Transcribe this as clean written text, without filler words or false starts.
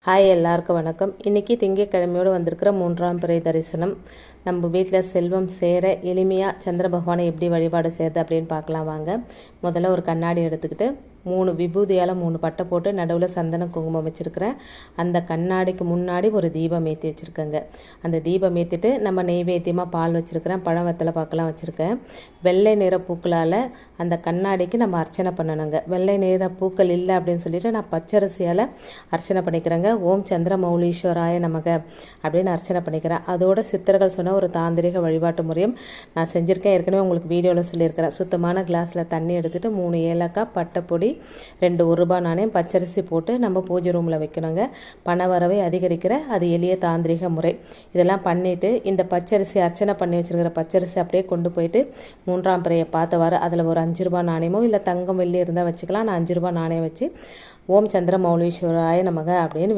Hi எல்லாருக்கும் வணக்கம். இன்றைக்கி திங்கட்கிழமையோடு வந்திருக்கிற 3ஆம் பிறை தரிசனம். நம்ம வீட்டில் செல்வம் சேர எளிமையாக சந்திர பகவானை எப்படி வழிபாடு செய்கிறது அப்படின்னு பார்க்கலாம் வாங்க. முதல்ல ஒரு கண்ணாடி எடுத்துக்கிட்டு 3 விபூதியால் 3 பட்டை போட்டு நடுவில் சந்தன குங்குமம் வச்சுருக்கிறேன். அந்த கண்ணாடிக்கு முன்னாடி ஒரு தீபம் ஏற்றி வச்சுருக்கேங்க. அந்த தீபம் ஏற்றிட்டு நம்ம நெய்வேத்தியமாக பால் வச்சுருக்கிறேன், பழம் வெத்தலை பாக்கெல்லாம் வச்சுருக்கேன். வெள்ளை நிற பூக்களால் அந்த கண்ணாடிக்கு நம்ம அர்ச்சனை பண்ணணுங்க. வெள்ளை நிற பூக்கள் இல்லை அப்படின்னு சொல்லிட்டு நான் பச்சரிசியால் அர்ச்சனை பண்ணிக்கிறேங்க. ஓம் சந்திர மௌலீஸ்வராய நமக அப்படின்னு அர்ச்சனை பண்ணிக்கிறேன். அதோட சித்தர்கள் சொன்ன ஒரு தாந்திரிக வழிபாட்டு முறையும் நான் செஞ்சுருக்கேன். ஏற்கனவே உங்களுக்கு வீடியோவில் சொல்லியிருக்கிறேன். சுத்தமான கிளாஸில் தண்ணி எடுத்துகிட்டு 3 ஏலக்காய், பட்டைப்பொடி, 2 1 நாணயம், பச்சரிசி போட்டு நம்ம பூஜை ரூமில் வைக்கணுங்க. பண வரவை அதிகரிக்கிற அது எளிய தாந்திரிக முறை. இதெல்லாம் பண்ணிவிட்டு இந்த பச்சரிசி அர்ச்சனை பண்ணி வச்சுருக்கிற பச்சரிசி அப்படியே கொண்டு போயிட்டு 3ஆம் பிறையை பார்த்தவாறு அதில் ஒரு 5 நாணயமோ இல்லை தங்கம் வெள்ளி இருந்தால் வச்சுக்கலாம். நான் 5 நாணயம் வச்சு ஓம் சந்திர மௌலீஸ்வராய நமக அப்படின்னு